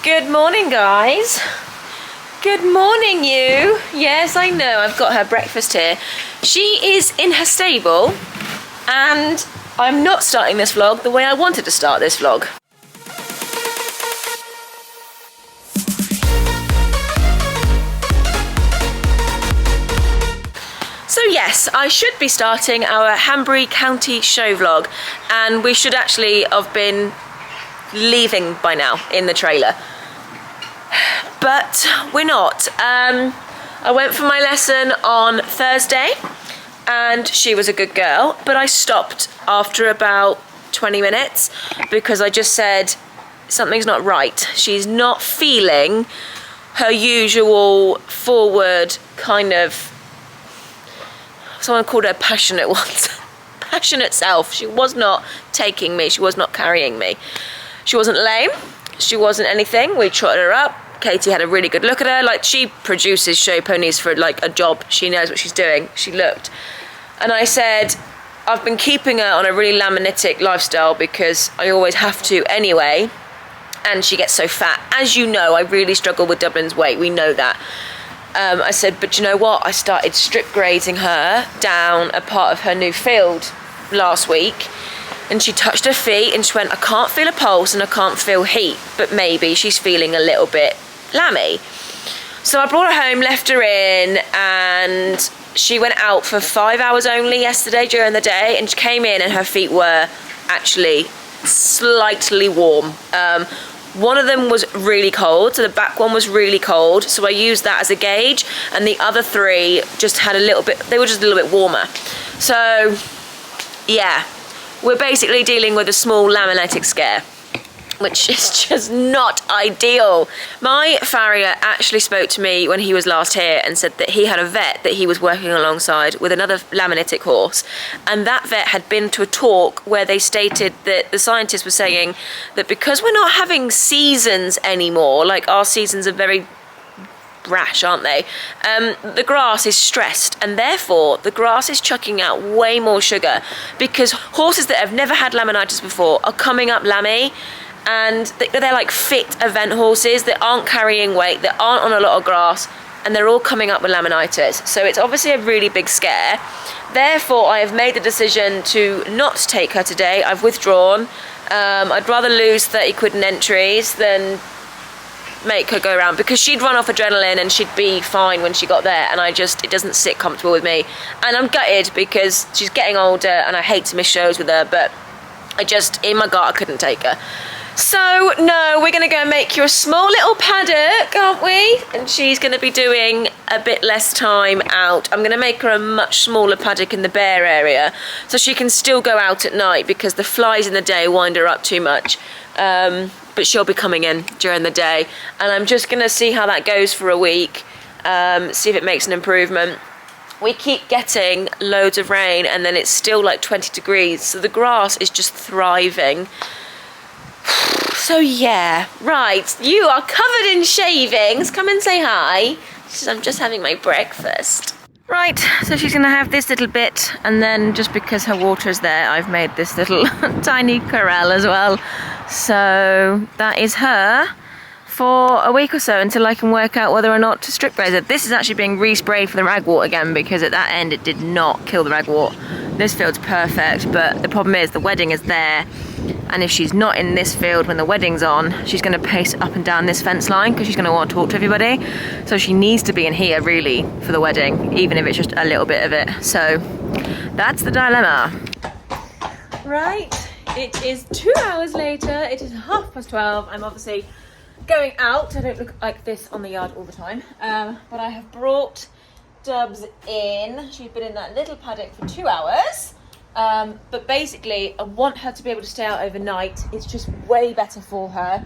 Good morning, guys. Good morning, you. Yes, I know, I've got her breakfast here. She is in her stable, and I'm not starting this vlog the way I wanted to start this vlog. So yes, I should be starting our Hanbury County show vlog, and we should actually have been leaving by now in the trailer. But we're not. I went for my lesson on Thursday and she was a good girl, but I stopped after about 20 minutes because I just said something's not right. She's not feeling her usual forward kind of, someone called her passionate once, passionate self. She was not taking me, she was not carrying me. She wasn't lame, she wasn't anything. We trotted her up. Katie had a really good look at her. Like, she produces show ponies for like a job. She knows what she's doing. She looked. And I said, I've been keeping her on a really laminitic lifestyle because I always have to anyway. And she gets so fat. As you know, I really struggle with Dublin's weight. We know that. I said, but you know what? I started strip grazing her down a part of her new field last week. And she touched her feet and she went, I can't feel a pulse and I can't feel heat, but maybe she's feeling a little bit lammy. So I brought her home, left her in, and she went out for 5 hours only yesterday during the day, and she came in and her feet were actually slightly warm. One of them was really cold, so the back one was really cold, so I used that as a gauge, and the other three just had a little bit, they were just a little bit warmer. So yeah, we're basically dealing with a small laminitic scare, which is just not ideal. My farrier actually spoke to me when he was last here and said that he had a vet that he was working alongside with another laminitic horse, and that vet had been to a talk where they stated that the scientists were saying that because we're not having seasons anymore, like our seasons are very brash, aren't they? The grass is stressed, and therefore the grass is chucking out way more sugar because horses that have never had laminitis before are coming up lammy, and they're like fit event horses that aren't carrying weight, that aren't on a lot of grass, and they're all coming up with laminitis. So it's obviously a really big scare. Therefore, I have made the decision to not take her today. I've withdrawn. I'd rather lose 30 quid in entries than make her go around, because she'd run off adrenaline and she'd be fine when she got there, and it doesn't sit comfortable with me. And I'm gutted because she's getting older and I hate to miss shows with her, but in my gut, I couldn't take her. So no, we're gonna go and make you a small little paddock, aren't we? And she's gonna be doing a bit less time out. I'm gonna make her a much smaller paddock in the bear area so she can still go out at night, because the flies in the day wind her up too much. But she'll be coming in during the day, and I'm just gonna see how that goes for a week, see if it makes an improvement. We keep getting loads of rain and then it's still like 20 degrees, so the grass is just thriving. So yeah, right, you are covered in shavings. Come and say hi. She says, I'm just having my breakfast. Right, so she's gonna have this little bit, and then just because her water's there, I've made this little tiny corral as well. So that is her for a week or so until I can work out whether or not to strip graze it. This is actually being resprayed for the ragwort again, because at that end it did not kill the ragwort. This field's perfect, but the problem is the wedding is there, and if she's not in this field when the wedding's on, she's going to pace up and down this fence line because she's going to want to talk to everybody. So she needs to be in here really for the wedding, even if it's just a little bit of it. So that's the dilemma. Right, it is 2 hours later. It is 12:30. I'm obviously going out. I don't look like this on the yard all the time, but I have brought Dubs in. She's been in that little paddock for 2 hours. But basically, I want her to be able to stay out overnight. It's just way better for her.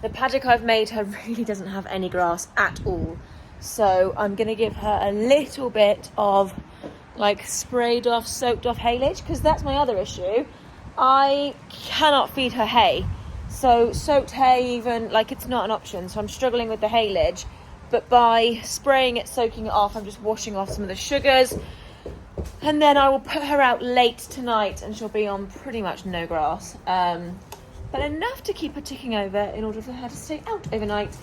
The paddock I've made her really doesn't have any grass at all. So I'm going to give her a little bit of like sprayed off, soaked off haylage, because that's my other issue. I cannot feed her hay. So soaked hay even, like, it's not an option. So I'm struggling with the haylage. But by spraying it, soaking it off, I'm just washing off some of the sugars. And then I will put her out late tonight and she'll be on pretty much no grass. but enough to keep her ticking over in order for her to stay out overnight.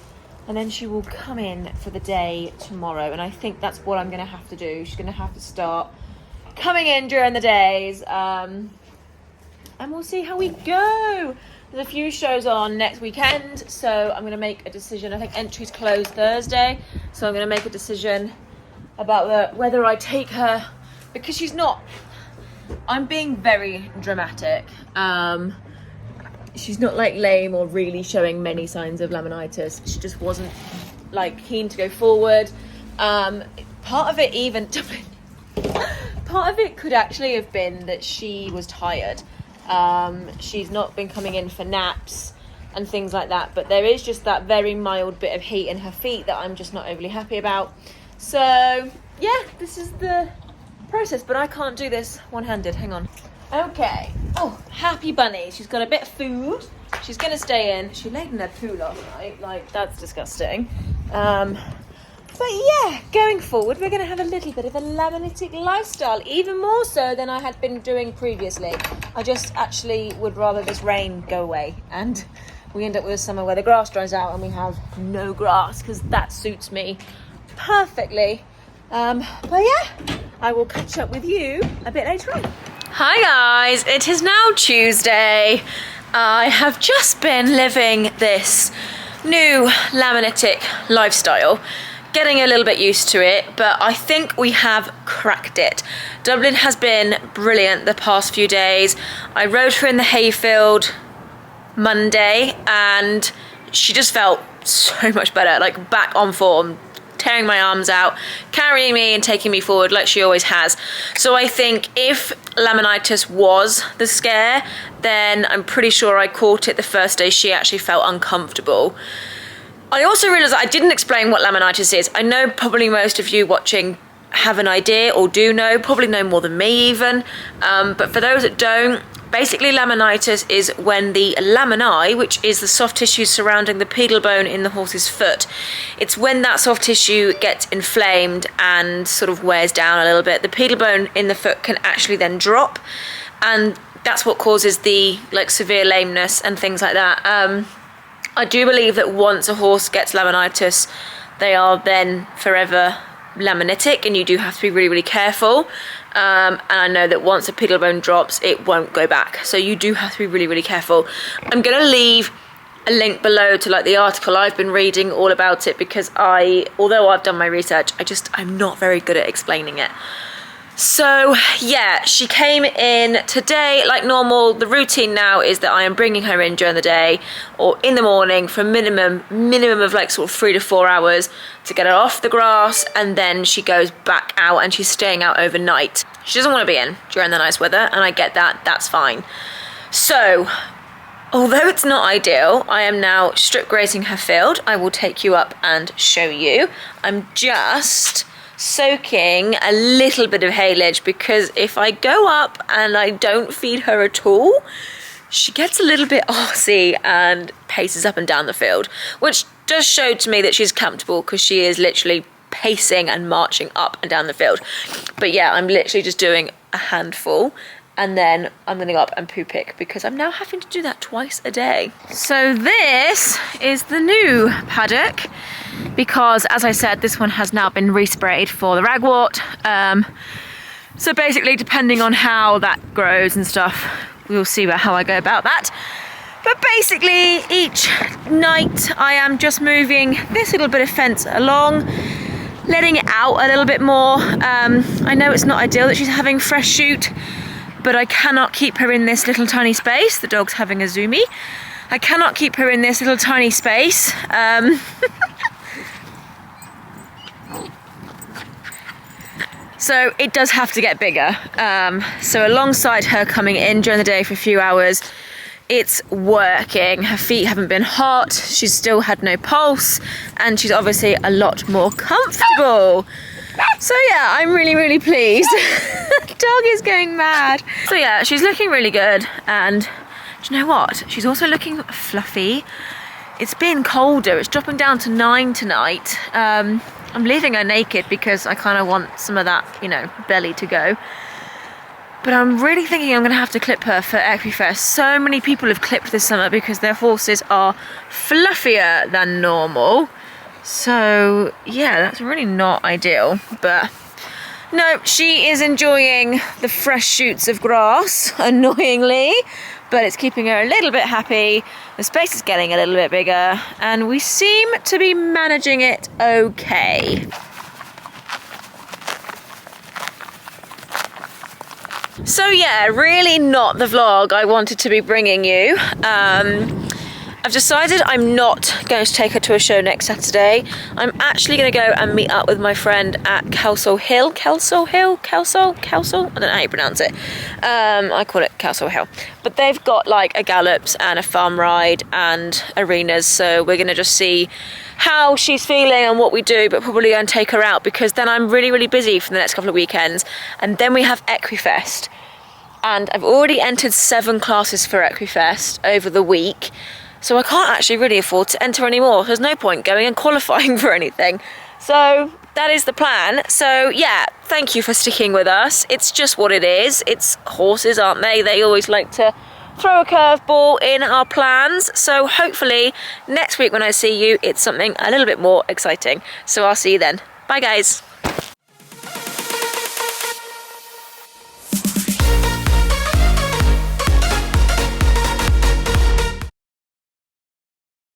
And then she will come in for the day tomorrow. And I think that's what I'm going to have to do. She's going to have to start coming in during the days. And we'll see how we go. There's a few shows on next weekend. So I'm going to make a decision. I think entries close Thursday. So I'm going to make a decision about whether I take her. Because she's not... I'm being very dramatic. She's not like lame or really showing many signs of laminitis. She just wasn't like keen to go forward. Part of it could actually have been that she was tired. She's not been coming in for naps and things like that, but there is just that very mild bit of heat in her feet that I'm just not overly happy about. So yeah, this is the process, but I can't do this one-handed. Hang on. Okay. Oh, happy bunny. She's got a bit of food. She's going to stay in. She laid in her poo last night. Like, that's disgusting. But yeah, going forward, we're going to have a little bit of a laminitic lifestyle, even more so than I had been doing previously. I just actually would rather this rain go away and we end up with a summer where the grass dries out and we have no grass, because that suits me perfectly. But yeah, I will catch up with you a bit later on. Hi guys, it is now Tuesday. I have just been living this new laminitic lifestyle, getting a little bit used to it, but I think we have cracked it. Dublin has been brilliant the past few days. I rode her in the hayfield Monday and she just felt so much better, like back on form, tearing my arms out, carrying me and taking me forward like she always has. So I think if laminitis was the scare, then I'm pretty sure I caught it the first day she actually felt uncomfortable. I also realised that I didn't explain what laminitis is. I know probably most of you watching have an idea or do know, probably know more than me even, but for those that don't, basically laminitis is when the laminae, which is the soft tissue surrounding the pedal bone in the horse's foot, it's when that soft tissue gets inflamed and sort of wears down a little bit. The pedal bone in the foot can actually then drop, and that's what causes the like severe lameness and things like that. I do believe that once a horse gets laminitis, they are then forever laminitic, and you do have to be really, really careful. And I know that once a pedal bone drops, it won't go back. So you do have to be really, really careful. I'm going to leave a link below to like the article I've been reading all about it, because although I've done my research, I'm not very good at explaining it. So yeah, she came in today like normal. The routine now is that I am bringing her in during the day or in the morning for a minimum of like sort of 3 to 4 hours to get her off the grass, and then she goes back out and she's staying out overnight. She doesn't want to be in during the nice weather, and I get that, that's fine. So although it's not ideal, I am now strip grazing her field. I will take you up and show you. I'm just soaking a little bit of haylage, because if I go up and I don't feed her at all, she gets a little bit arsey and paces up and down the field, which does show to me that she's comfortable, because she is literally pacing and marching up and down the field. But yeah, I'm literally just doing a handful, and then I'm going to go up and poo pick, because I'm now having to do that twice a day. So this is the new paddock, because as I said, this one has now been resprayed for the ragwort. So basically, depending on how that grows and stuff, we'll see how I go about that. But basically, each night I am just moving this little bit of fence along, letting it out a little bit more. I know it's not ideal that she's having fresh shoot, but I cannot keep her in this little tiny space. The dog's having a zoomie. I cannot keep her in this little tiny space. So it does have to get bigger. So alongside her coming in during the day for a few hours, it's working. Her feet haven't been hot, she's still had no pulse, and she's obviously a lot more comfortable. So yeah, I'm really, really pleased. The dog is going mad. So yeah, she's looking really good, and do you know what? She's also looking fluffy. It's been colder, it's dropping down to 9 tonight. I'm leaving her naked because I kind of want some of that, you know, belly to go. But I'm really thinking I'm going to have to clip her for Equifest. So many people have clipped this summer because their horses are fluffier than normal. So yeah, that's really not ideal. But no, she is enjoying the fresh shoots of grass, annoyingly. But it's keeping her a little bit happy. The space is getting a little bit bigger. And we seem to be managing it okay. So yeah, really not the vlog I wanted to be bringing you. I've decided I'm not going to take her to a show next Saturday. I'm actually going to go and meet up with my friend at Kelso Hill. Kelso? I don't know how you pronounce it. I call it Kelso Hill. But they've got like a gallops and a farm ride and arenas. So we're going to just see how she's feeling and what we do, but probably go and take her out because then I'm really, really busy for the next couple of weekends. And then we have Equifest. And I've already entered 7 classes for Equifest over the week. So I can't actually really afford to enter anymore. There's no point going and qualifying for anything. So that is the plan. So yeah, thank you for sticking with us. It's just what it is. It's horses, aren't they? They always like to throw a curveball in our plans. So hopefully next week when I see you, it's something a little bit more exciting. So I'll see you then. Bye guys.